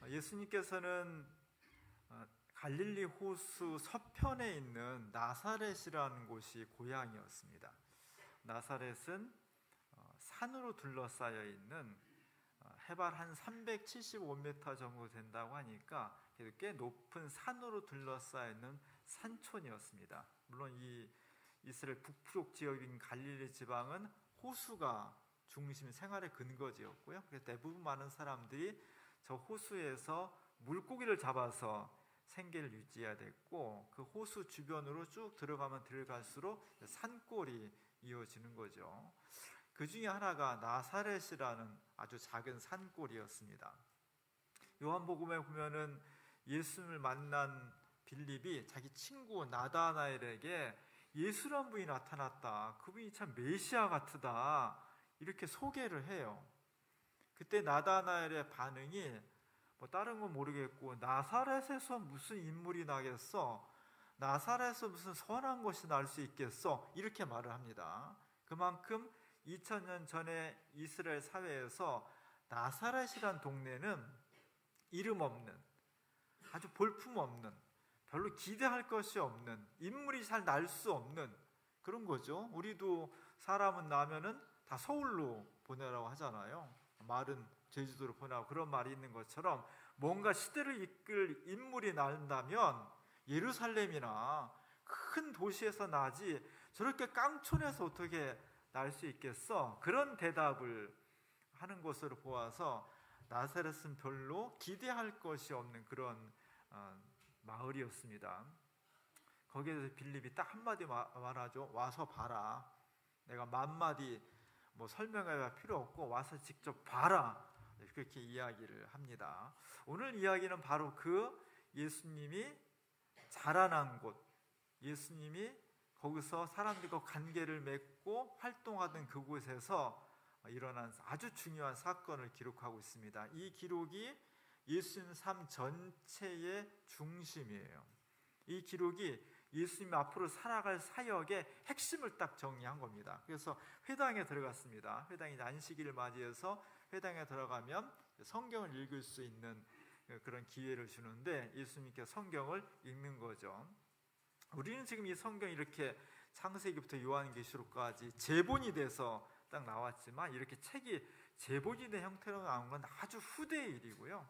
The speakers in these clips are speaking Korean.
예수님께서는 갈릴리 호수 서편에 있는 나사렛이라는 곳이 고향이었습니다. 나사렛은 산으로 둘러싸여 있는 해발 한 375m 정도 된다고 하니까 꽤 높은 산으로 둘러싸여 있는 산촌이었습니다. 물론 이 이스라엘 북쪽 지역인 갈릴리 지방은 호수가 중심 생활의 근거지였고요. 그래서 대부분 많은 사람들이 저 호수에서 물고기를 잡아서 생계를 유지해야 됐고, 그 호수 주변으로 쭉 들어가면 들어갈수록 산골이 이어지는 거죠. 그 중에 하나가 나사렛이라는 아주 작은 산골이었습니다. 요한복음에 보면은 예수님을 만난 빌립이 자기 친구 나다나엘에게 예수란 분이 나타났다, 그분이 참 메시아 같으다, 이렇게 소개를 해요. 그때 나다나엘의 반응이 다른 건 모르겠고, 나사렛에서 무슨 인물이 나겠어? 나사렛에서 무슨 선한 것이 날 수 있겠어? 이렇게 말을 합니다. 그만큼 2000년 전에 이스라엘 사회에서 나사렛이란 동네는 이름 없는, 아주 볼품 없는, 별로 기대할 것이 없는, 인물이 잘 날 수 없는 그런 거죠. 우리도 사람은 나면은 다 서울로 보내라고 하잖아요. 말은 제주도로 보내라고, 그런 말이 있는 것처럼 뭔가 시대를 이끌 인물이 난다면 예루살렘이나 큰 도시에서 나지 저렇게 깡촌에서 어떻게 날 수 있겠어? 그런 대답을 하는 것으로 보아서 나사렛은 별로 기대할 것이 없는 그런 마을이었습니다. 거기에서 빌립이 딱 한마디 말하죠. 와서 봐라. 내가 만마디 설명할 필요 없고 와서 직접 봐라, 그렇게 이야기를 합니다. 오늘 이야기는 바로 그 예수님이 자라난 곳, 예수님이 거기서 사람들과 관계를 맺고 활동하던 그곳에서 일어난 아주 중요한 사건을 기록하고 있습니다. 이 기록이 예수님 삶 전체의 중심이에요. 이 기록이 예수님 앞으로 살아갈 사역의 핵심을 딱 정리한 겁니다. 그래서 회당에 들어갔습니다. 회당이 안식일을 맞이해서 회당에 들어가면 성경을 읽을 수 있는 그런 기회를 주는데, 예수님께서 성경을 읽는 거죠. 우리는 지금 이 성경이 이렇게 창세기부터 요한계시록까지 제본이 돼서 딱 나왔지만, 이렇게 책이 제본이 된 형태로 나온 건 아주 후대의 일이고요.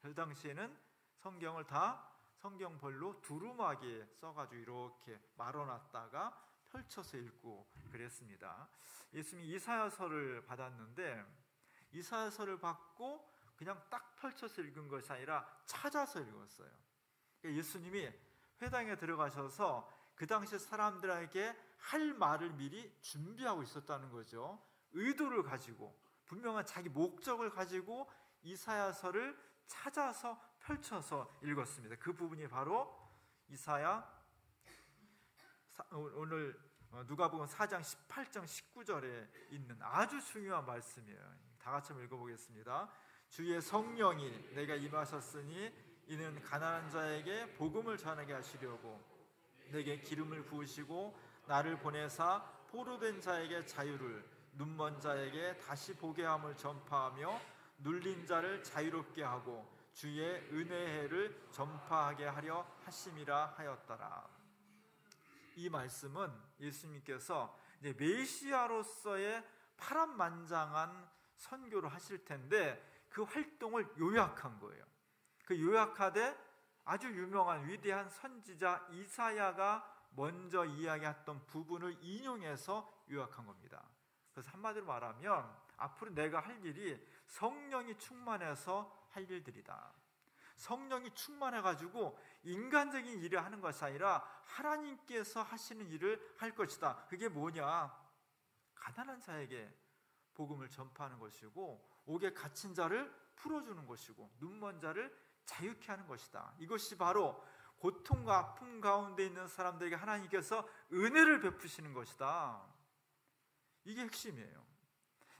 그 당시에는 성경을 다 성경벌로 두루마기에 써가지고 이렇게 말아놨다가 펼쳐서 읽고 그랬습니다. 예수님이 이사야서를 받았는데, 이사야서를 받고 그냥 딱 펼쳐서 읽은 것이 아니라 찾아서 읽었어요. 그러니까 예수님이 회당에 들어가셔서 그 당시 사람들에게 할 말을 미리 준비하고 있었다는 거죠. 의도를 가지고, 분명한 자기 목적을 가지고 이사야서를 찾아서 펼쳐서 읽었습니다. 그 부분이 바로 이사야, 오늘 누가복음 4장 18장 19절에 있는 아주 중요한 말씀이에요. 다 같이 한번 읽어보겠습니다. 주의 성령이 내가 임하셨으니 이는 가난한 자에게 복음을 전하게 하시려고 내게 기름을 부으시고 나를 보내사 포로된 자에게 자유를, 눈먼 자에게 다시 보게 함을 전파하며 눌린 자를 자유롭게 하고 주의 은혜의 해를 전파하게 하려 하심이라 하였더라. 이 말씀은 예수님께서 이제 메시아로서의 파란만장한 선교를 하실 텐데 그 활동을 요약한 거예요. 그 요약하되 아주 유명한 위대한 선지자 이사야가 먼저 이야기했던 부분을 인용해서 요약한 겁니다. 그래서 한마디로 말하면 앞으로 내가 할 일이 성령이 충만해서 할 일들이다. 성령이 충만해가지고 인간적인 일을 하는 것이 아니라 하나님께서 하시는 일을 할 것이다. 그게 뭐냐? 가난한 자에게 복음을 전파하는 것이고 옥에 갇힌 자를 풀어주는 것이고 눈먼 자를 자유케 하는 것이다. 이것이 바로 고통과 아픔 가운데 있는 사람들에게 하나님께서 은혜를 베푸시는 것이다. 이게 핵심이에요.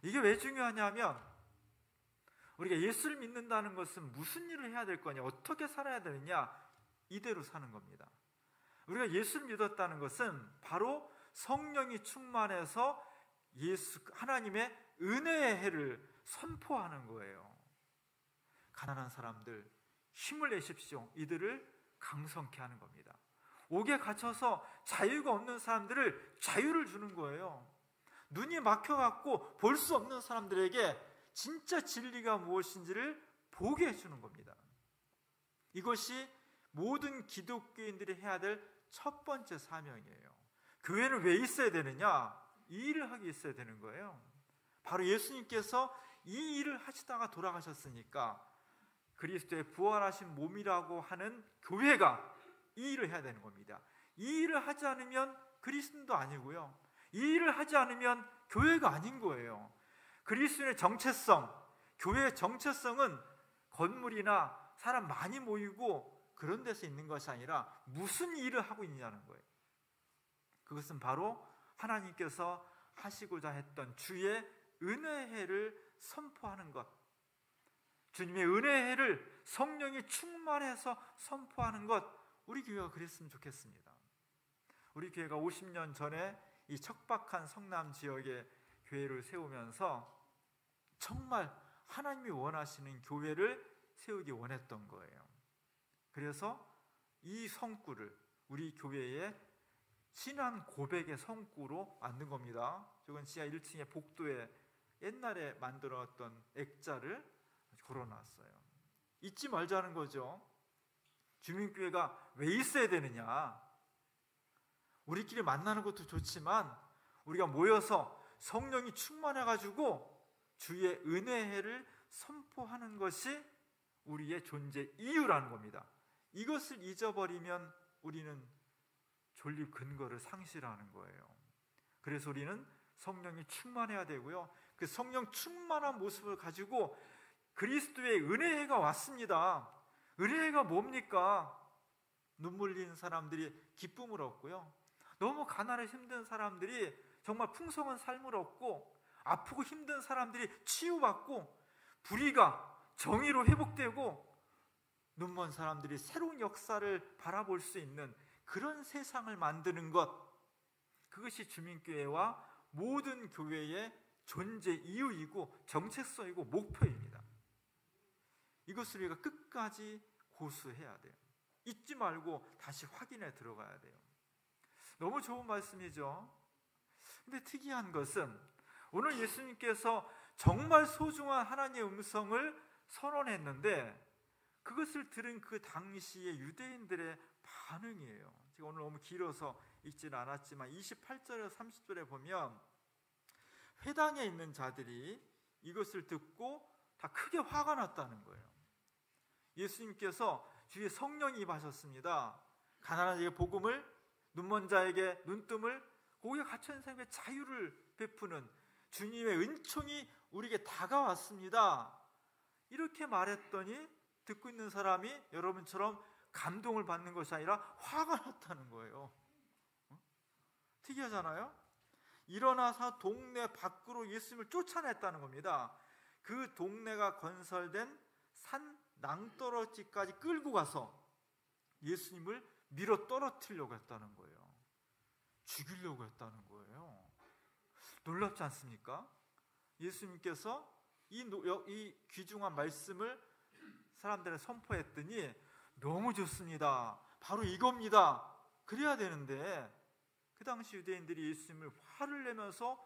이게 왜 중요하냐면 우리가 예수를 믿는다는 것은 무슨 일을 해야 될 거냐, 어떻게 살아야 되느냐, 이대로 사는 겁니다. 우리가 예수를 믿었다는 것은 바로 성령이 충만해서 하나님의 은혜의 해를 선포하는 거예요. 가난한 사람들 힘을 내십시오. 이들을 강성케 하는 겁니다. 옥에 갇혀서 자유가 없는 사람들을 자유를 주는 거예요. 눈이 막혀갖고 볼 수 없는 사람들에게 진짜 진리가 무엇인지를 보게 해주는 겁니다. 이것이 모든 기독교인들이 해야 될 첫 번째 사명이에요. 교회는 왜 있어야 되느냐? 이 일을 하기 있어야 되는 거예요. 바로 예수님께서 이 일을 하시다가 돌아가셨으니까 그리스도의 부활하신 몸이라고 하는 교회가 이 일을 해야 되는 겁니다. 이 일을 하지 않으면 그리스도도 아니고요, 이 일을 하지 않으면 교회가 아닌 거예요. 그리스도의 정체성, 교회의 정체성은 건물이나 사람 많이 모이고 그런 데서 있는 것이 아니라 무슨 일을 하고 있냐는 거예요. 그것은 바로 하나님께서 하시고자 했던 주의 은혜의 해를 선포하는 것, 주님의 은혜의 해를 성령이 충만해서 선포하는 것, 우리 교회가 그랬으면 좋겠습니다. 우리 교회가 50년 전에 이 척박한 성남 지역에 교회를 세우면서 정말 하나님이 원하시는 교회를 세우기 원했던 거예요. 그래서 이 성구를 우리 교회의 신앙 고백의 성구로 만든 겁니다. 저건 지하 1층의 복도에 옛날에 만들었던 액자를 걸어놨어요. 잊지 말자는 거죠. 주민교회가 왜 있어야 되느냐? 우리끼리 만나는 것도 좋지만 우리가 모여서 성령이 충만해가지고 주의 은혜를 선포하는 것이 우리의 존재 이유라는 겁니다. 이것을 잊어버리면 우리는 존립 근거를 상실하는 거예요. 그래서 우리는 성령이 충만해야 되고요, 그 성령 충만한 모습을 가지고 그리스도의 은혜가 왔습니다. 은혜가 뭡니까? 눈물 흘리는 사람들이 기쁨을 얻고요, 너무 가난해 힘든 사람들이 정말 풍성한 삶을 얻고, 아프고 힘든 사람들이 치유받고, 불의가 정의로 회복되고, 눈먼 사람들이 새로운 역사를 바라볼 수 있는 그런 세상을 만드는 것, 그것이 주민교회와 모든 교회의 존재 이유이고 정체성이고 목표입니다. 이것을 우리가 끝까지 고수해야 돼요. 잊지 말고 다시 확인해 들어가야 돼요. 너무 좋은 말씀이죠. 근데 특이한 것은 오늘 예수님께서 정말 소중한 하나님의 음성을 선언했는데 그것을 들은 그 당시의 유대인들의 반응이에요. 제가 오늘 너무 길어서 읽지는 않았지만 28절에서 30절에 보면 회당에 있는 자들이 이것을 듣고 다 크게 화가 났다는 거예요. 예수님께서 주의 성령이 임하셨습니다. 가난한 자에게 복음을, 눈먼 자에게 눈뜸을, 고기에 갇혀있는 사람에게 자유를 베푸는 주님의 은총이 우리에게 다가왔습니다. 이렇게 말했더니 듣고 있는 사람이 여러분처럼 감동을 받는 것이 아니라 화가 났다는 거예요. 특이하잖아요? 일어나서 동네 밖으로 예수님을 쫓아냈다는 겁니다. 그 동네가 건설된 산 낭떠러지까지 끌고 가서 예수님을 밀어 떨어뜨리려고 했다는 거예요. 죽이려고 했다는 거예요. 놀랍지 않습니까? 예수님께서 이 귀중한 말씀을 사람들에 선포했더니 너무 좋습니다, 바로 이겁니다, 그래야 되는데 그 당시 유대인들이 예수님을 화를 내면서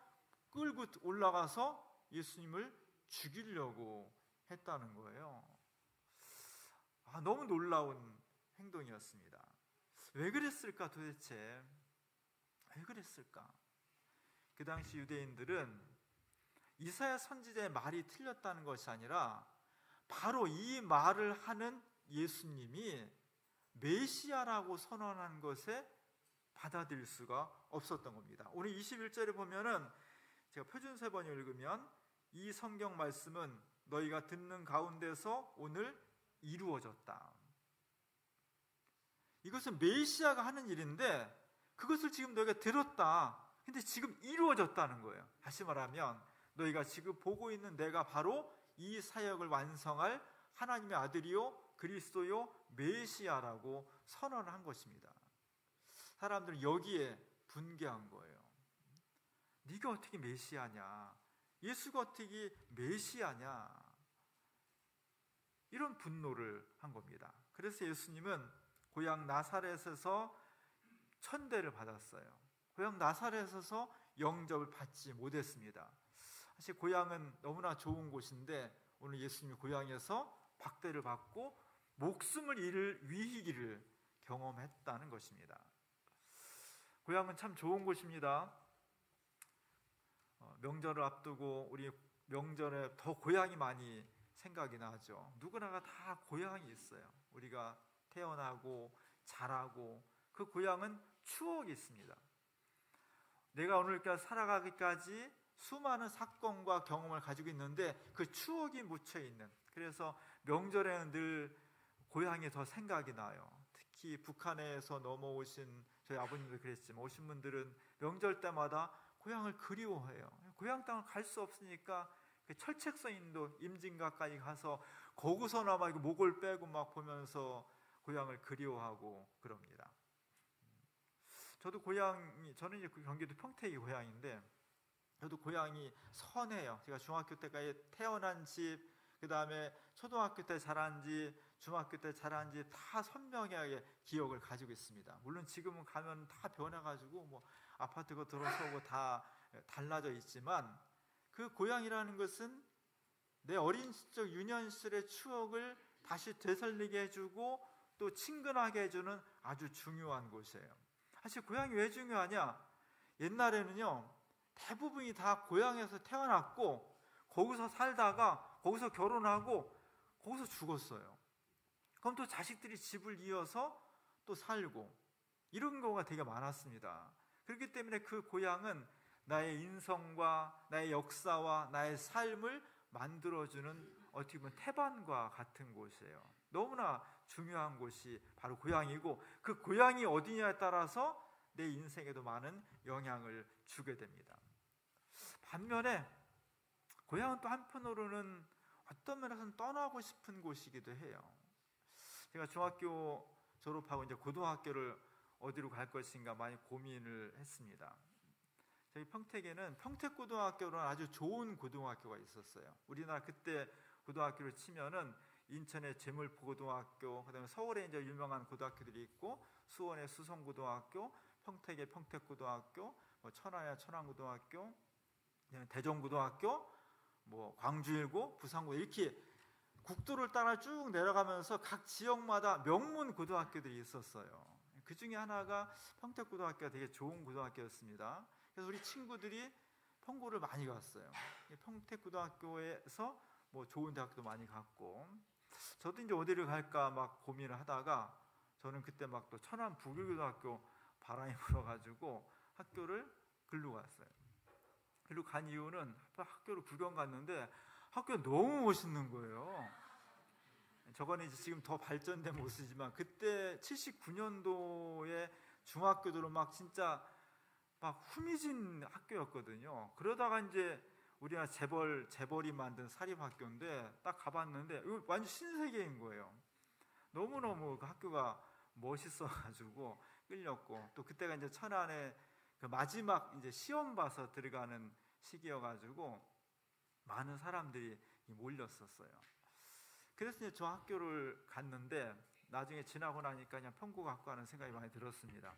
끌고 올라가서 예수님을 죽이려고 했다는 거예요. 너무 놀라운 행동이었습니다. 왜 그랬을까 도대체? 왜 그랬을까? 그 당시 유대인들은 이사야 선지자의 말이 틀렸다는 것이 아니라 바로 이 말을 하는 예수님이 메시아라고 선언한 것에 받아들일 수가 없었던 겁니다. 오늘 21절에 보면은 제가 표준 세 번 읽으면 이 성경 말씀은 너희가 듣는 가운데서 오늘 이루어졌다. 이것은 메시아가 하는 일인데 그것을 지금 너희가 들었다. 근데 지금 이루어졌다는 거예요. 다시 말하면 너희가 지금 보고 있는 내가 바로 이 사역을 완성할 하나님의 아들이요 그리스도요 메시아라고 선언한 것입니다. 사람들은 여기에 분개한 거예요. 네가 어떻게 메시아냐? 예수가 어떻게 메시아냐? 이런 분노를 한 겁니다. 그래서 예수님은 고향 나사렛에서 천대를 받았어요. 고향 나사렛에서 영접을 받지 못했습니다. 사실 고향은 너무나 좋은 곳인데 오늘 예수님이 고향에서 박대를 받고 목숨을 잃을 위기를 경험했다는 것입니다. 고향은 참 좋은 곳입니다. 명절을 앞두고 우리 명절에 더 고향이 많이 생각이 나죠. 누구나가 다 고향이 있어요. 우리가 태어나고 자라고 그 고향은 추억이 있습니다. 내가 오늘까지 살아가기까지 수많은 사건과 경험을 가지고 있는데 그 추억이 묻혀있는, 그래서 명절에는 늘 고향이 더 생각이 나요. 특히 북한에서 넘어오신 저희 아버님도 그랬지만 오신 분들은 명절 때마다 고향을 그리워해요. 고향 땅을 갈 수 없으니까 철책서인도 임진각까지 가서 거기서나마 목을 빼고 막 보면서 고향을 그리워하고 그럽니다. 저도 저는 이제 경기도 평택이 고향인데 저도 고향이 선해요. 제가 중학교 때까지 태어난 집, 그 다음에 초등학교 때 자란 집, 중학교 때 자란 집 다 선명하게 기억을 가지고 있습니다. 물론 지금은 가면 다 변해가지고 뭐 아파트가 들어서고 다 달라져 있지만 그 고향이라는 것은 내 어린 시절 유년 시절의 추억을 다시 되살리게 해주고 또 친근하게 해주는 아주 중요한 곳이에요. 사실 고향이 왜 중요하냐? 옛날에는요 대부분이 다 고향에서 태어났고 거기서 살다가 거기서 결혼하고 거기서 죽었어요. 그럼 또 자식들이 집을 이어서 또 살고 이런 경우가 되게 많았습니다. 그렇기 때문에 그 고향은 나의 인성과 나의 역사와 나의 삶을 만들어주는 어떻게 보면 태반과 같은 곳이에요. 너무나 중요한 곳이 바로 고향이고 그 고향이 어디냐에 따라서 내 인생에도 많은 영향을 주게 됩니다. 반면에 고향은 또 한편으로는 어떤 면에서는 떠나고 싶은 곳이기도 해요. 제가 중학교 졸업하고 이제 고등학교를 어디로 갈 것인가 많이 고민을 했습니다. 저희 평택에는 평택고등학교는 아주 좋은 고등학교가 있었어요. 우리나라 그때 고등학교를 치면은 인천의 제물포고등학교, 그다음에 서울에 이제 유명한 고등학교들이 있고 수원의 수성고등학교, 평택의 평택고등학교, 뭐 천안의 천안고등학교, 대전고등학교, 뭐 광주일고, 부산고 이렇게 국도를 따라 쭉 내려가면서 각 지역마다 명문 고등학교들이 있었어요. 그 중에 하나가 평택고등학교가 되게 좋은 고등학교였습니다. 그래서 우리 친구들이 평고를 많이 갔어요. 평택고등학교에서 뭐 좋은 대학도 많이 갔고, 저도 이제 어디를 갈까 막 고민을 하다가 저는 그때 막 또 천안 부교고등학교 바람이 불어가지고 학교를 글로 갔어요. 글로 간 이유는 학교를 구경 갔는데 학교가 너무 멋있는 거예요. 저거는 이제 지금 더 발전된 모습이지만 그때 79년도에 중학교들은 막 진짜 막 후미진 학교였거든요. 그러다가 이제 우리나라 재벌이 만든 사립학교인데 딱 가봤는데 이거 완전 신세계인 거예요. 너무너무 그 학교가 멋있어가지고 끌렸고, 또 그때가 이제 천안에 그 마지막 이제 시험 봐서 들어가는 시기여가지고 많은 사람들이 몰렸었어요. 그래서 이제 저 학교를 갔는데 나중에 지나고 나니까 그냥 평고 갖고 가는 생각이 많이 들었습니다.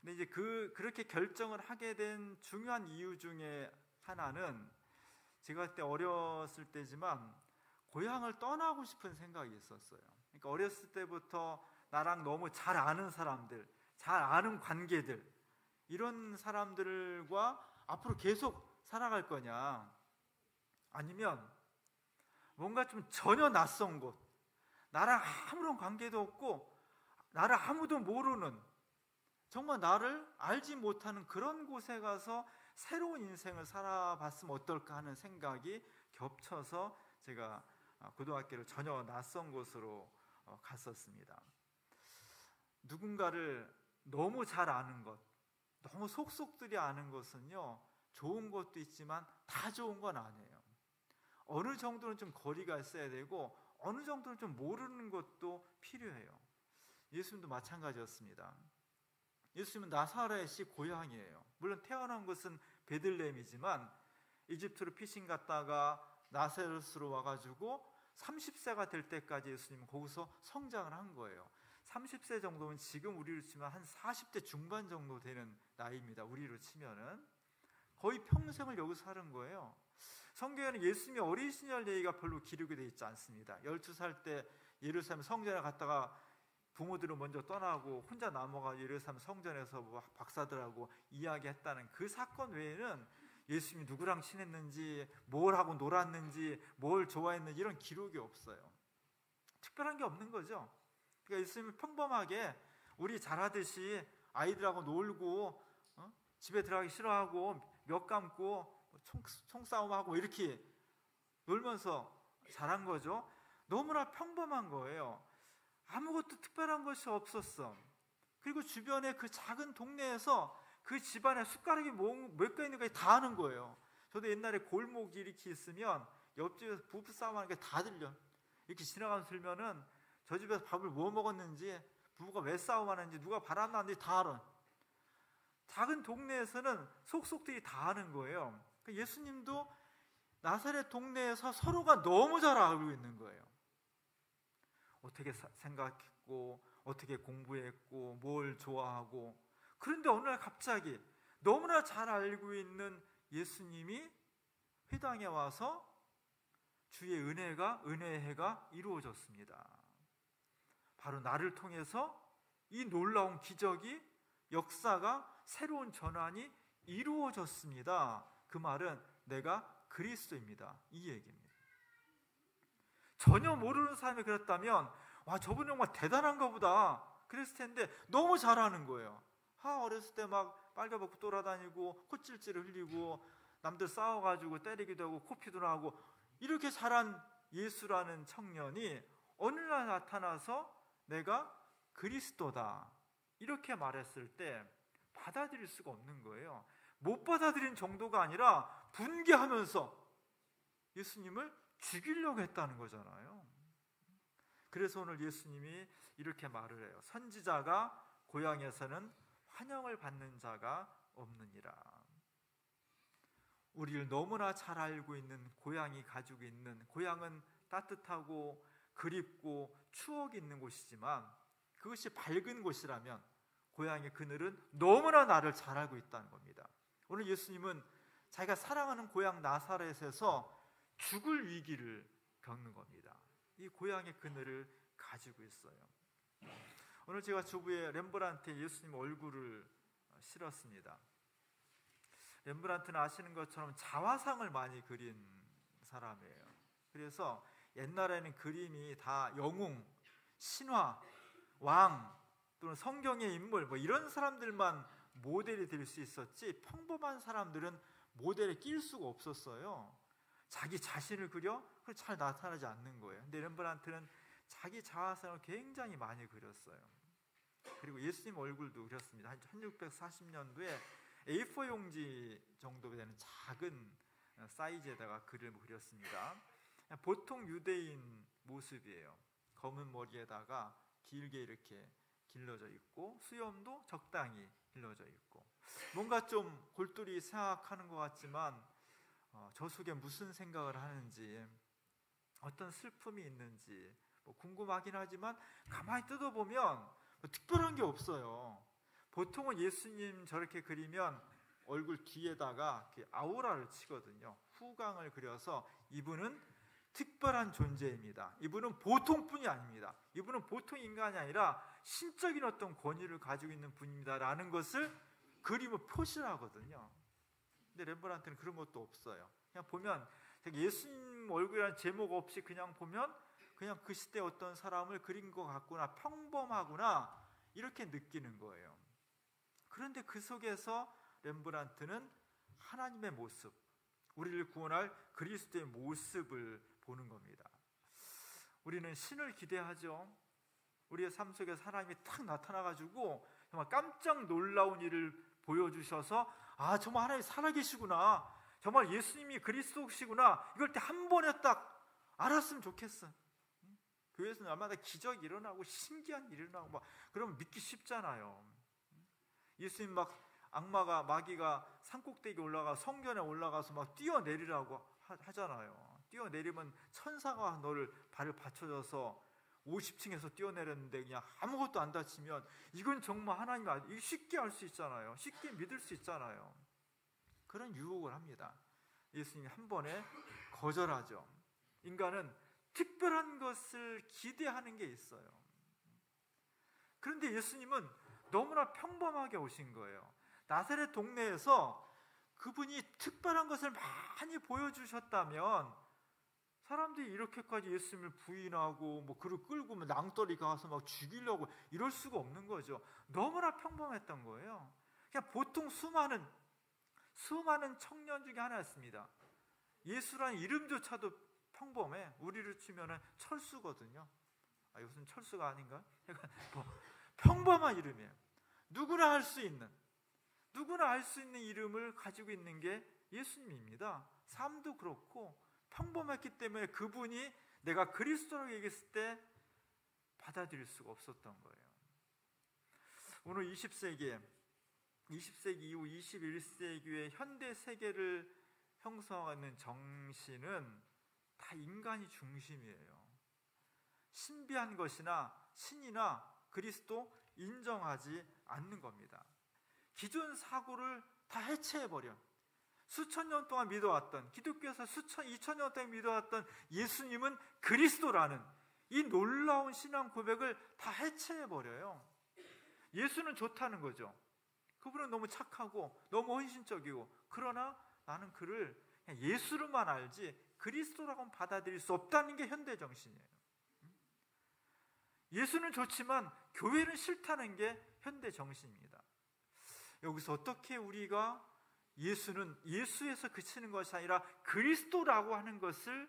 근데 이제 그렇게 결정을 하게 된 중요한 이유 중에 하나는 제가 그때 어렸을 때지만 고향을 떠나고 싶은 생각이 있었어요. 그러니까 어렸을 때부터 나랑 너무 잘 아는 사람들, 잘 아는 관계들, 이런 사람들과 앞으로 계속 살아갈 거냐, 아니면 뭔가 좀 전혀 낯선 곳, 나랑 아무런 관계도 없고 나를 아무도 모르는, 정말 나를 알지 못하는 그런 곳에 가서 새로운 인생을 살아봤으면 어떨까 하는 생각이 겹쳐서 제가 고등학교를 전혀 낯선 곳으로 갔었습니다. 누군가를 너무 잘 아는 것, 너무 속속들이 아는 것은요, 좋은 것도 있지만 다 좋은 건 아니에요. 어느 정도는 좀 거리가 있어야 되고 어느 정도는 좀 모르는 것도 필요해요. 예수님도 마찬가지였습니다. 예수님은 나사렛이 고향이에요. 물론 태어난 곳은 베들레헴이지만 이집트로 피신 갔다가 나사렛으로 와가지고 30세가 될 때까지 예수님은 거기서 성장을 한 거예요. 30세 정도면 지금 우리로 치면 한 40대 중반 정도 되는 나이입니다. 우리로 치면은 거의 평생을 여기서 사는 거예요. 성경에는 예수님이 어린 시절 얘기가 별로 기록이 되어 있지 않습니다. 12살 때 예루살렘 성전에 갔다가 부모들은 먼저 떠나고 혼자 남아가 예루살렘 성전에서 뭐 박사들하고 이야기했다는 그 사건 외에는 예수님이 누구랑 친했는지, 뭘 하고 놀았는지, 뭘 좋아했는지 이런 기록이 없어요. 특별한 게 없는 거죠. 그러니까 예수님은 평범하게 우리 잘하듯이 아이들하고 놀고 집에 들어가기 싫어하고 몇 감고 총싸움하고 이렇게 놀면서 자란 거죠. 너무나 평범한 거예요. 아무것도 특별한 것이 없었어. 그리고 주변에 그 작은 동네에서 그 집안에 숟가락이 몇 개 있는 거 다 아는 거예요. 저도 옛날에 골목이 이렇게 있으면 옆집에서 부부싸움 하는 게 다 들려. 이렇게 지나가면서 들면은 저 집에서 밥을 뭐 먹었는지, 부부가 왜 싸움하는지, 누가 바람 났는지 다 알아. 작은 동네에서는 속속들이 다 아는 거예요. 예수님도 나사렛 동네에서 서로가 너무 잘 알고 있는 거예요. 어떻게 생각했고, 어떻게 공부했고, 뭘 좋아하고. 그런데 어느 날 갑자기 너무나 잘 알고 있는 예수님이 회당에 와서 주의 은혜의 해가 이루어졌습니다. 바로 나를 통해서 이 놀라운 기적이, 역사가, 새로운 전환이 이루어졌습니다. 그 말은 내가 그리스도입니다. 이 얘기입니다. 전혀 모르는 사람이 그랬다면 와, 저분 정말 대단한가 보다 그랬을 텐데 너무 잘하는 거예요. 어렸을 때 막 빨개벗고 돌아다니고 콧질질을 흘리고 남들 싸워가지고 때리기도 하고 코피도 나고 이렇게 자란 예수라는 청년이 어느 날 나타나서 내가 그리스도다 이렇게 말했을 때 받아들일 수가 없는 거예요. 못 받아들인 정도가 아니라 분개하면서 예수님을 죽이려고 했다는 거잖아요. 그래서 오늘 예수님이 이렇게 말을 해요. 선지자가 고향에서는 환영을 받는 자가 없느니라. 우리를 너무나 잘 알고 있는 고향이 가지고 있는, 고향은 따뜻하고 그립고 추억이 있는 곳이지만 그것이 밝은 곳이라면 고향의 그늘은 너무나 나를 잘 알고 있다는 겁니다. 오늘 예수님은 자기가 사랑하는 고향 나사렛에서 죽을 위기를 겪는 겁니다. 이 고향의 그늘을 가지고 있어요. 오늘 제가 주부에 렘브란트의 예수님 얼굴을 실었습니다. 렘브란트는 아시는 것처럼 자화상을 많이 그린 사람이에요. 그래서 옛날에는 그림이 다 영웅, 신화, 왕 또는 성경의 인물 뭐 이런 사람들만 모델이 될 수 있었지 평범한 사람들은 모델에 낄 수가 없었어요. 자기 자신을 그려? 그게 잘 나타나지 않는 거예요. 근데 렘브란트는 자기 자화상을 굉장히 많이 그렸어요. 그리고 예수님 얼굴도 그렸습니다. 1640년도에 A4 용지 정도 되는 작은 사이즈에다가 그림을 그렸습니다. 보통 유대인 모습이에요. 검은 머리에다가 길게 이렇게 길러져 있고 수염도 적당히 길러져 있고 뭔가 좀 골똘히 생각하는 것 같지만 저 속에 무슨 생각을 하는지 어떤 슬픔이 있는지 궁금하긴 하지만 가만히 뜯어보면 특별한 게 없어요. 보통은 예수님 저렇게 그리면 얼굴 뒤에다가 아우라를 치거든요. 후광을 그려서 이분은 특별한 존재입니다. 이분은 보통 분이 아닙니다. 이분은 보통 인간이 아니라 신적인 어떤 권위를 가지고 있는 분입니다 라는 것을 그림으로 표시를 하거든요. 근데 렘브란트는 그런 것도 없어요. 그냥 보면 예수님 얼굴이라는 제목 없이 그냥 보면 그냥 그 시대 어떤 사람을 그린 것 같구나, 평범하구나 이렇게 느끼는 거예요. 그런데 그 속에서 렘브란트는 하나님의 모습, 우리를 구원할 그리스도의 모습을 보는 겁니다. 우리는 신을 기대하죠. 우리의 삶 속에 하나님이 탁 나타나가지고 정말 깜짝 놀라운 일을 보여주셔서 정말 하나님이 살아계시구나, 정말 예수님이 그리스도시구나 이걸 때 한 번에 딱 알았으면 좋겠어. 교회에서는 얼마나 기적이 일어나고 신기한 일이 일어나고 막 그러면 믿기 쉽잖아요. 예수님 막 마귀가 산꼭대기에 올라가 성전에 올라가서 막 뛰어내리라고 하잖아요. 뛰어내리면 천사가 너를 발을 받쳐줘서 50층에서 뛰어내렸는데 그냥 아무것도 안 다치면 이건 정말 하나님 쉽게 할 수 있잖아요. 쉽게 믿을 수 있잖아요. 그런 유혹을 합니다. 예수님이 한 번에 거절하죠. 인간은 특별한 것을 기대하는 게 있어요. 그런데 예수님은 너무나 평범하게 오신 거예요. 나사렛 동네에서 그분이 특별한 것을 많이 보여주셨다면 사람들이 이렇게까지 예수님을 부인하고 뭐 그를 끌고 낭떠리 가서 막 죽이려고 이럴 수가 없는 거죠. 너무나 평범했던 거예요. 그냥 보통 수많은 청년 중에 하나였습니다. 예수라는 이름조차도 평범해. 우리를 치면은 철수거든요. 이것은 철수가 아닌가? 평범한 이름이에요. 누구나 알 수 있는 이름을 가지고 있는 게 예수님입니다. 삶도 그렇고 평범했기 때문에 그분이 내가 그리스도라고 얘기했을 때 받아들일 수가 없었던 거예요. 오늘 20세기 이후 21세기의 현대 세계를 형성하는 정신은 다 인간이 중심이에요. 신비한 것이나 신이나 그리스도 인정하지 않는 겁니다. 기존 사고를 다 해체해버려. 수천 년 동안 믿어왔던, 기독교에서 2000년 동안 믿어왔던 예수님은 그리스도라는 이 놀라운 신앙 고백을 다 해체해버려요. 예수는 좋다는 거죠. 그분은 너무 착하고 너무 헌신적이고, 그러나 나는 그를 그냥 예수로만 알지 그리스도라고는 받아들일 수 없다는 게 현대 정신이에요. 예수는 좋지만 교회는 싫다는 게 현대 정신입니다. 여기서 어떻게 우리가 예수는 예수에서 그치는 것이 아니라 그리스도라고 하는 것을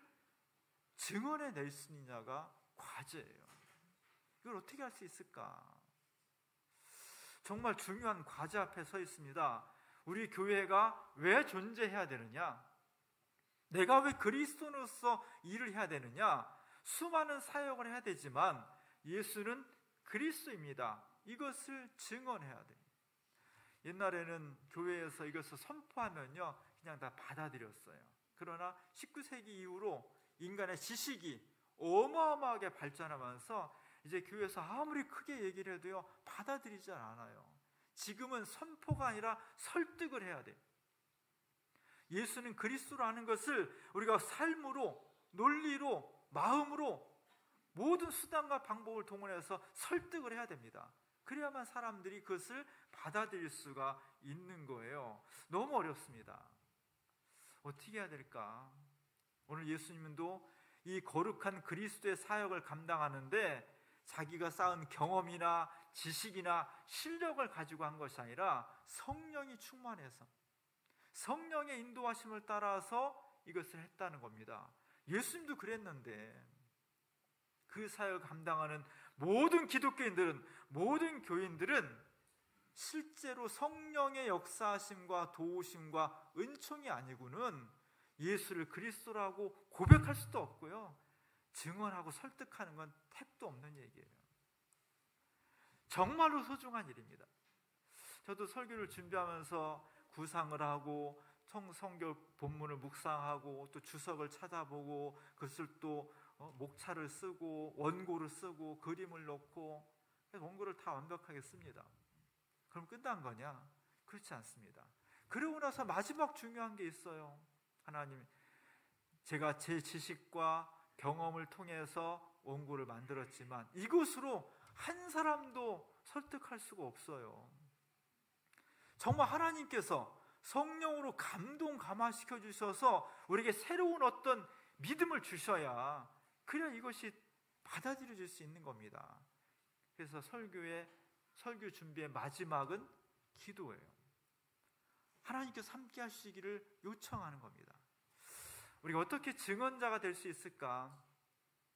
증언해낼 수 있느냐가 과제예요. 이걸 어떻게 할 수 있을까? 정말 중요한 과제 앞에 서 있습니다. 우리 교회가 왜 존재해야 되느냐? 내가 왜 그리스도로서 일을 해야 되느냐? 수많은 사역을 해야 되지만 예수는 그리스도입니다. 이것을 증언해야 돼요. 옛날에는 교회에서 이것을 선포하면요 그냥 다 받아들였어요. 그러나 19세기 이후로 인간의 지식이 어마어마하게 발전하면서 이제 교회에서 아무리 크게 얘기를 해도요 받아들이지 않아요. 지금은 선포가 아니라 설득을 해야 돼요. 예수는 그리스도라는 것을 우리가 삶으로, 논리로, 마음으로 모든 수단과 방법을 동원해서 설득을 해야 됩니다. 그래야만 사람들이 그것을 받아들일 수가 있는 거예요. 너무 어렵습니다. 어떻게 해야 될까? 오늘 예수님도 이 거룩한 그리스도의 사역을 감당하는데 자기가 쌓은 경험이나 지식이나 실력을 가지고 한 것이 아니라 성령이 충만해서 성령의 인도하심을 따라서 이것을 했다는 겁니다. 예수님도 그랬는데 그 사역을 감당하는 모든 기독교인들은, 모든 교인들은 실제로 성령의 역사하심과 도우심과 은총이 아니고는 예수를 그리스도라고 고백할 수도 없고요, 증언하고 설득하는 건 택도 없는 얘기예요. 정말로 소중한 일입니다. 저도 설교를 준비하면서 구상을 하고 성경 본문을 묵상하고 또 주석을 찾아보고 그것을 또 목차를 쓰고 원고를 쓰고 그림을 넣고 원고를 다 완벽하게 씁니다. 그럼 끝난 거냐? 그렇지 않습니다. 그러고 나서 마지막 중요한 게 있어요. 하나님, 제가 제 지식과 경험을 통해서 원고를 만들었지만 이것으로 한 사람도 설득할 수가 없어요. 정말 하나님께서 성령으로 감화시켜 주셔서 우리에게 새로운 어떤 믿음을 주셔야 그래야 이것이 받아들여질 수 있는 겁니다. 그래서 설교 준비의 마지막은 기도예요. 하나님께서 함께 하시기를 요청하는 겁니다. 우리가 어떻게 증언자가 될 수 있을까?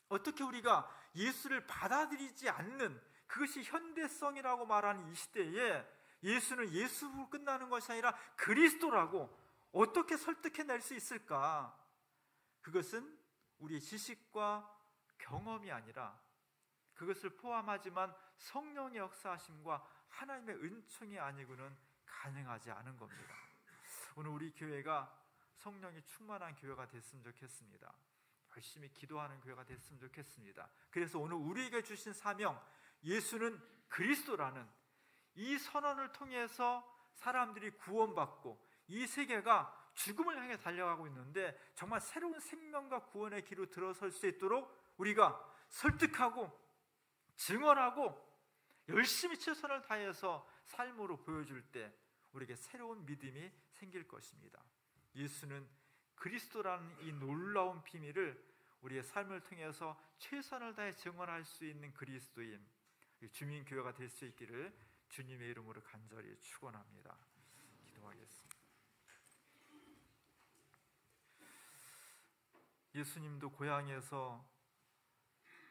어떻게 우리가 예수를 받아들이지 않는, 그것이 현대성이라고 말하는 이 시대에 예수는 예수로 끝나는 것이 아니라 그리스도라고 어떻게 설득해낼 수 있을까? 그것은 우리의 지식과 경험이 아니라 그것을 포함하지만 성령의 역사하심과 하나님의 은총이 아니고는 가능하지 않은 겁니다. 오늘 우리 교회가 성령이 충만한 교회가 됐으면 좋겠습니다. 열심히 기도하는 교회가 됐으면 좋겠습니다. 그래서 오늘 우리에게 주신 사명, 예수는 그리스도라는 이 선언을 통해서 사람들이 구원받고 이 세계가 죽음을 향해 달려가고 있는데 정말 새로운 생명과 구원의 길로 들어설 수 있도록 우리가 설득하고 증언하고 열심히 최선을 다해서 삶으로 보여줄 때 우리에게 새로운 믿음이 생길 것입니다. 예수는 그리스도라는 이 놀라운 비밀을 우리의 삶을 통해서 최선을 다해 증언할 수 있는 그리스도인 주민교회가 될 수 있기를 주님의 이름으로 간절히 축원합니다. 기도하겠습니다. 예수님도 고향에서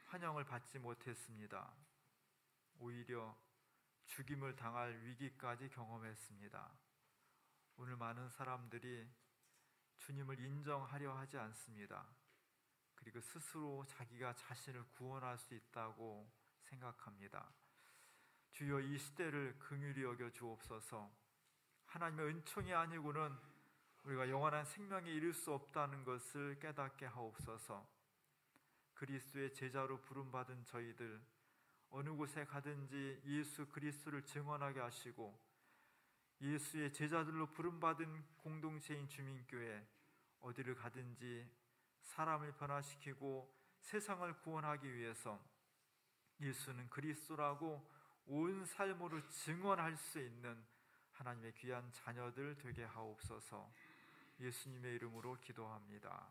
환영을 받지 못했습니다. 오히려 죽임을 당할 위기까지 경험했습니다. 오늘 많은 사람들이 주님을 인정하려 하지 않습니다. 그리고 스스로 자기가 자신을 구원할 수 있다고 생각합니다. 주여, 이 시대를 긍휼히 여겨 주옵소서. 하나님의 은총이 아니고는 우리가 영원한 생명에 이를 수 없다는 것을 깨닫게 하옵소서. 그리스도의 제자로 부름받은 저희들 어느 곳에 가든지 예수 그리스도를 증언하게 하시고 예수의 제자들로 부름받은 공동체인 주민교회 어디를 가든지 사람을 변화시키고 세상을 구원하기 위해서 예수는 그리스도라고 온 삶으로 증언할 수 있는 하나님의 귀한 자녀들 되게 하옵소서. 예수님의 이름으로 기도합니다.